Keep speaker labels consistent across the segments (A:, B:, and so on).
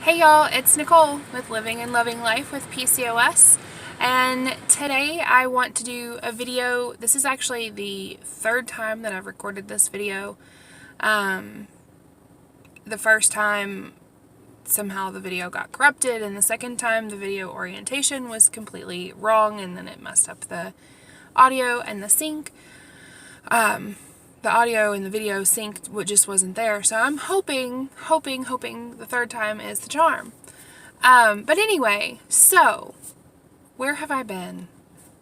A: Hey y'all, it's Nicole with Living and Loving Life with PCOS, and today I want to do a video. This is actually the third time that I've recorded this video. The first time somehow the video got corrupted, and the second time the video orientation was completely wrong, and then it messed up the audio and the sync. The audio and the video synced, what just wasn't there. So I'm hoping the third time is the charm. But anyway, so where have I been?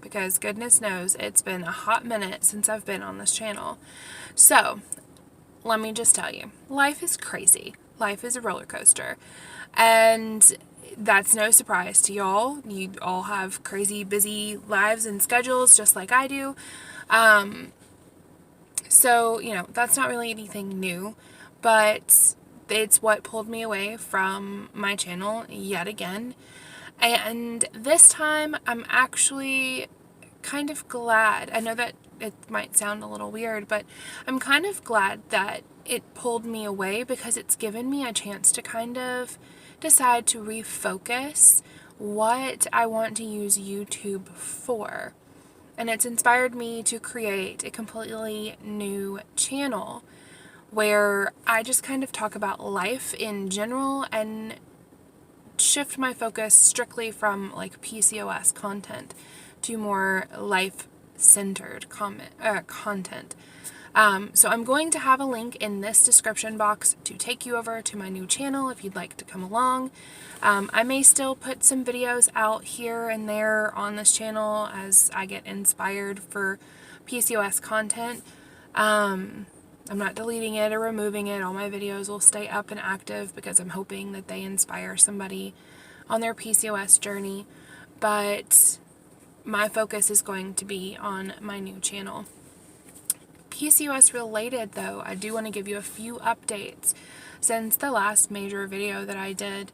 A: Because goodness knows it's been a hot minute since I've been on this channel. So let me just tell you, life is crazy. Life is a roller coaster. And that's no surprise to y'all. You all have crazy busy lives and schedules just like I do. So, that's not really anything new, but it's what pulled me away from my channel yet again. And this time, I'm actually kind of glad. I know that it might sound a little weird, but I'm kind of glad that it pulled me away because it's given me a chance to kind of decide to refocus what I want to use YouTube for. And it's inspired me to create a completely new channel where I just kind of talk about life in general and shift my focus strictly from like PCOS content to more life-centered content. So I'm going to have a link in this description box to take you over to my new channel if you'd like to come along. I may still put some videos out here and there on this channel as I get inspired for PCOS content. I'm not deleting it or removing it. All my videos will stay up and active because I'm hoping that they inspire somebody on their PCOS journey. But my focus is going to be on my new channel. PCOS related though, I do want to give you a few updates since the last major video that I did,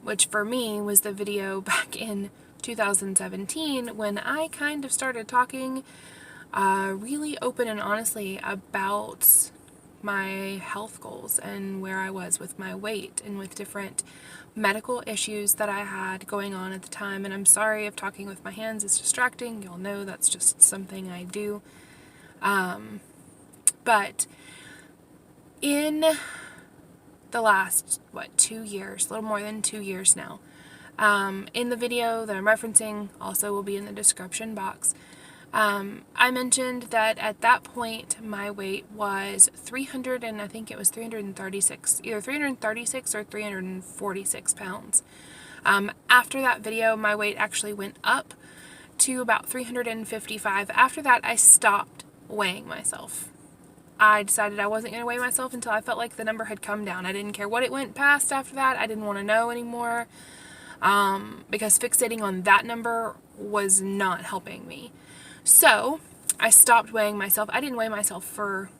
A: which for me was the video back in 2017 when I kind of started talking really open and honestly about my health goals and where I was with my weight and with different medical issues that I had going on at the time. And I'm sorry if talking with my hands is distracting. You'll know that's just something I do. But in the last, 2 years, a little more than 2 years now, in the video that I'm referencing, also will be in the description box, I mentioned that at that point my weight was 336, either 336 or 346 pounds. After that video, my weight actually went up to about 355. After that, I stopped weighing myself. I decided I wasn't going to weigh myself until I felt like the number had come down. I didn't care what it went past after that. I didn't want to know anymore because fixating on that number was not helping me. So I stopped weighing myself. I didn't weigh myself for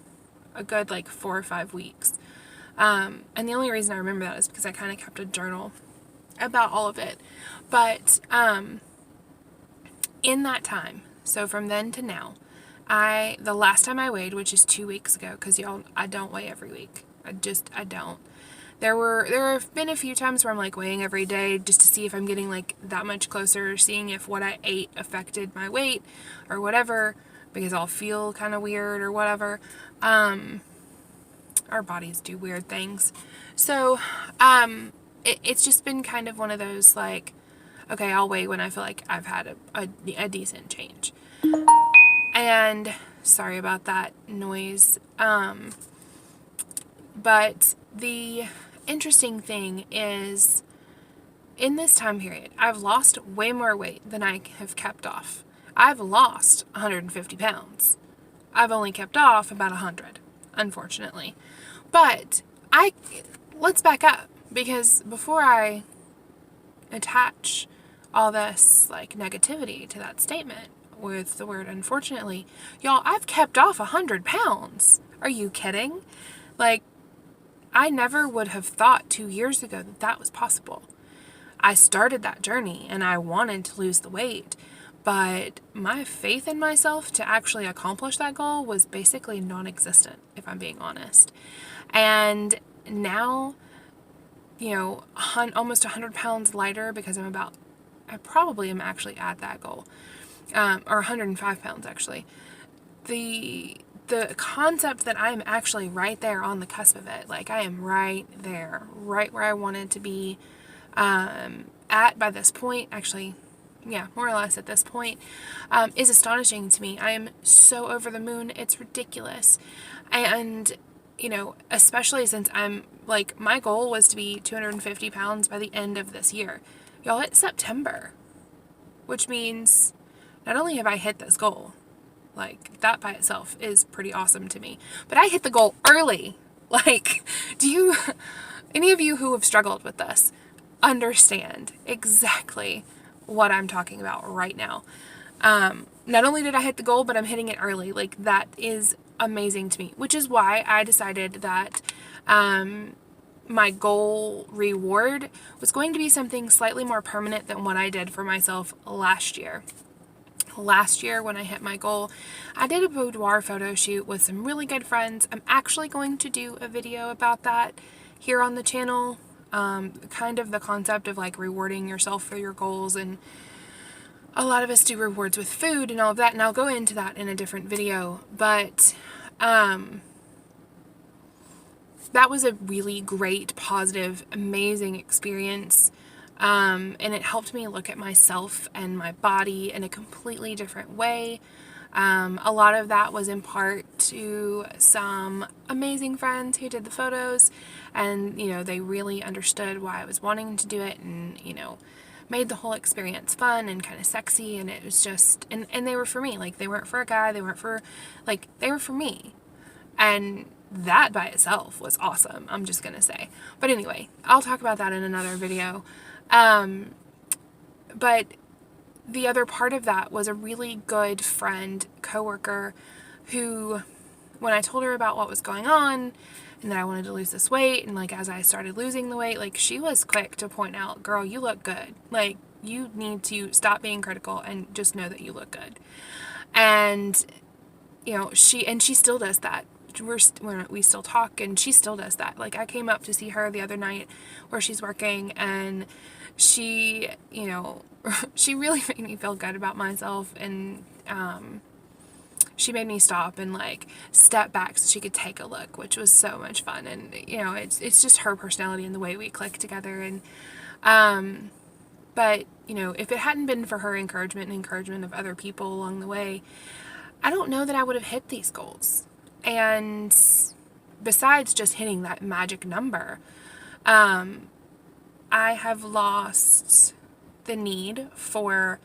A: a good 4 or 5 weeks. And the only reason I remember that is because I kind of kept a journal about all of it. But in that time, so from then to now, the last time I weighed, which is 2 weeks ago, because y'all, I don't weigh every week. I don't. There have been a few times where I'm weighing every day just to see if I'm getting that much closer, seeing if what I ate affected my weight or whatever, because I'll feel kind of weird or whatever. Our bodies do weird things. So, it's just been kind of one of those okay, I'll weigh when I feel like I've had a decent change. And sorry about that noise. But the interesting thing is, in this time period, I've lost way more weight than I have kept off. I've lost 150 pounds. I've only kept off about 100, unfortunately. But let's back up, because before I attach all this negativity to that statement with the word unfortunately, y'all, I've kept off 100 pounds. Are you kidding? I never would have thought 2 years ago that that was possible. I started that journey and I wanted to lose the weight, but my faith in myself to actually accomplish that goal was basically non-existent, if I'm being honest. And now almost 100 pounds lighter because I probably am actually at that goal, or 105 pounds actually. The concept that I'm actually right there on the cusp of it, like I am right there, right where I wanted to be, at by this point, actually, yeah, more or less at this point, is astonishing to me. I am so over the moon, it's ridiculous. And, especially since my goal was to be 250 pounds by the end of this year. Y'all, it's September, which means not only have I hit this goal, like, that by itself is pretty awesome to me, but I hit the goal early. Like, any of you who have struggled with this, understand exactly what I'm talking about right now. Not only did I hit the goal, but I'm hitting it early. Like, that is amazing to me, which is why I decided that my goal reward was going to be something slightly more permanent than what I did for myself last year. Last year, when I hit my goal, I did a boudoir photo shoot with some really good friends. I'm actually going to do a video about that here on the channel. Kind of the concept of like rewarding yourself for your goals, and a lot of us do rewards with food and all of that, and I'll go into that in a different video. But that was a really great, positive, amazing experience. And it helped me look at myself and my body in a completely different way. A lot of that was in part to some amazing friends who did the photos, and, they really understood why I was wanting to do it, and, made the whole experience fun and kind of sexy, and it was just, and they were for me. Like, they weren't for a guy, they weren't for, like, they were for me. And that by itself was awesome, I'm just gonna say. But anyway, I'll talk about that in another video. But the other part of that was a really good friend, coworker, who, when I told her about what was going on and that I wanted to lose this weight, and like as I started losing the weight, like she was quick to point out, girl, you look good. Like, you need to stop being critical and just know that you look good. And she still does that. We still talk, and she still does that. Like, I came up to see her the other night where she's working, and she, she really made me feel good about myself, and she made me stop and like step back so she could take a look, which was so much fun. And it's just her personality and the way we click together. And but if it hadn't been for her encouragement and encouragement of other people along the way, I don't know that I would have hit these goals. And besides just hitting that magic number, I have lost the need for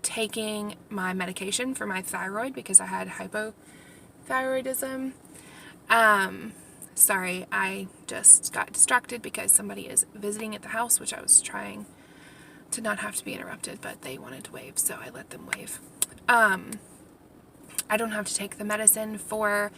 A: taking my medication for my thyroid because I had hypothyroidism. Sorry, I just got distracted because somebody is visiting at the house, which I was trying to not have to be interrupted, but they wanted to wave, so I let them wave. I don't have to take the medicine for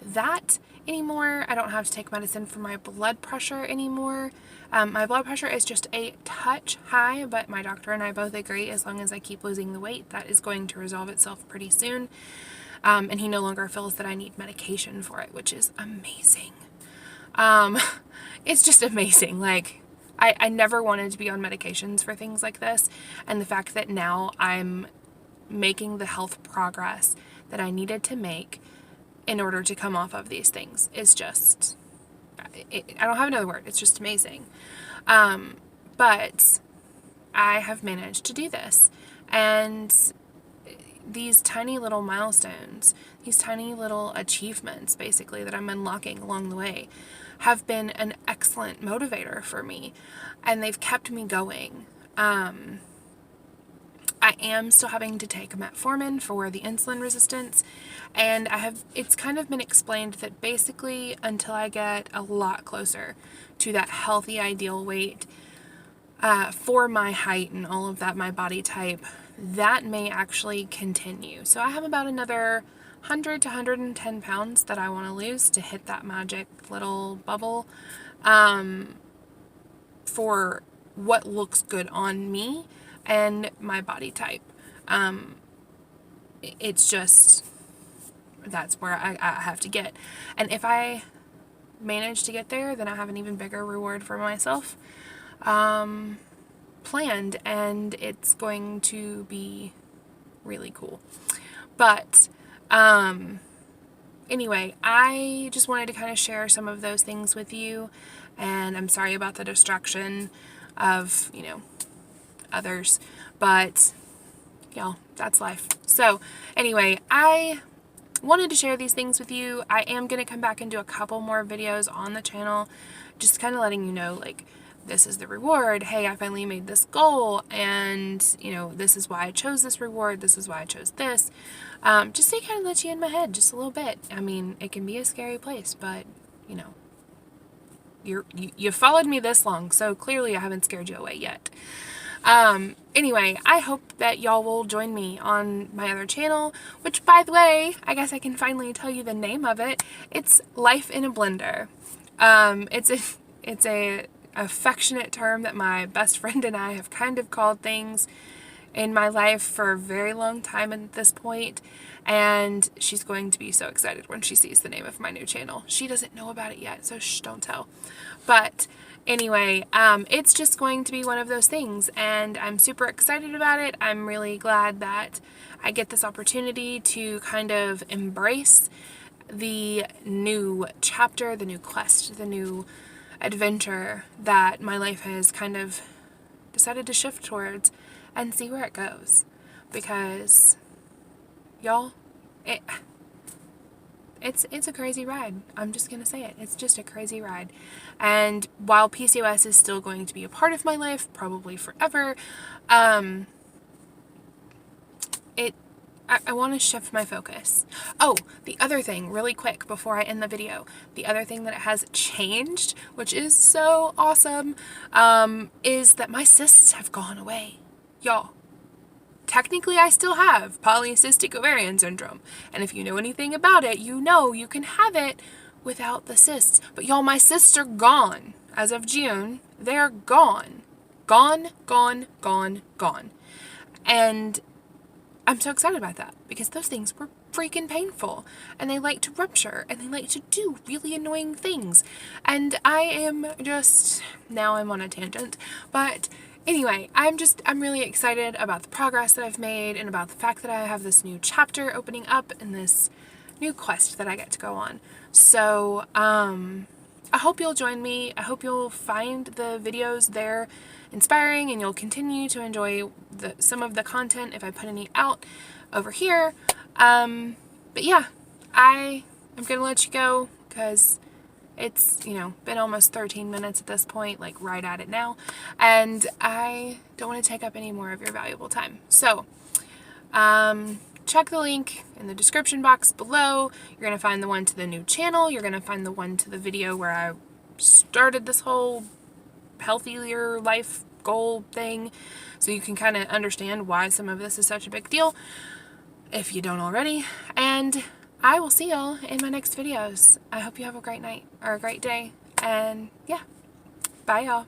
A: that anymore. I don't have to take medicine for my blood pressure anymore. My blood pressure is just a touch high, but my doctor and I both agree as long as I keep losing the weight, that is going to resolve itself pretty soon. And he no longer feels that I need medication for it, which is amazing. It's just amazing. Like, I never wanted to be on medications for things like this, and the fact that now I'm making the health progress that I needed to make in order to come off of these things is just, I don't have another word. It's just amazing. But I have managed to do this. And these tiny little milestones, these tiny little achievements, basically, that I'm unlocking along the way, have been an excellent motivator for me. And they've kept me going. I am still having to take metformin for the insulin resistance, and it's kind of been explained that basically until I get a lot closer to that healthy ideal weight for my height and all of that, my body type, that may actually continue. So I have about another 100 to 110 pounds that I want to lose to hit that magic little bubble for what looks good on me and my body type. It's just, that's where I have to get. And if I manage to get there, then I have an even bigger reward for myself planned, and it's going to be really cool. But anyway, I just wanted to kind of share some of those things with you, and I'm sorry about the distraction of, you know, others, but y'all, that's life. So anyway, I wanted to share these things with you. I am going to come back and do a couple more videos on the channel, just kind of letting you know, like, this is the reward. Hey, I finally made this goal, and, you know, this is why I chose this reward. This is why I chose this. Just to kind of let you in my head just a little bit. I mean, it can be a scary place, but, you know, you followed me this long, so clearly I haven't scared you away yet. Anyway, I hope that y'all will join me on my other channel, which, by the way, I guess I can finally tell you the name of it. It's Life in a Blender. It's a affectionate term that my best friend and I have kind of called things in my life for a very long time at this point, and she's going to be so excited when she sees the name of my new channel. She doesn't know about it yet, so shh, don't tell. But anyway, it's just going to be one of those things, and I'm super excited about it. I'm really glad that I get this opportunity to kind of embrace the new chapter, the new quest, the new adventure that my life has kind of decided to shift towards, and see where it goes. Because, y'all, it's a crazy ride. I'm just gonna say it. It's just a crazy ride. And while PCOS is still going to be a part of my life, probably forever, I want to shift my focus. Oh, the other thing, really quick, before I end the video, the other thing that has changed, which is so awesome, is that my cysts have gone away. Y'all, technically I still have polycystic ovarian syndrome, and if you know anything about it, you know you can have it without the cysts. But y'all, my cysts are gone. As of June, they're gone. Gone, gone, gone, gone. And I'm so excited about that, because those things were freaking painful, and they like to rupture, and they like to do really annoying things. And I am just, now I'm on a tangent, but anyway, I'm really excited about the progress that I've made, and about the fact that I have this new chapter opening up, and this new quest that I get to go on. So, I hope you'll join me. I hope you'll find the videos there inspiring, and you'll continue to enjoy some of the content if I put any out over here. But yeah, I am gonna let you go, because it's, you know, been almost 13 minutes at this point, like right at it now, and I don't want to take up any more of your valuable time. So, check the link in the description box below. You're going to find the one to the new channel. You're going to find the one to the video where I started this whole healthier life goal thing, so you can kind of understand why some of this is such a big deal, if you don't already. And I will see y'all in my next videos. I hope you have a great night, or a great day, and yeah, bye y'all.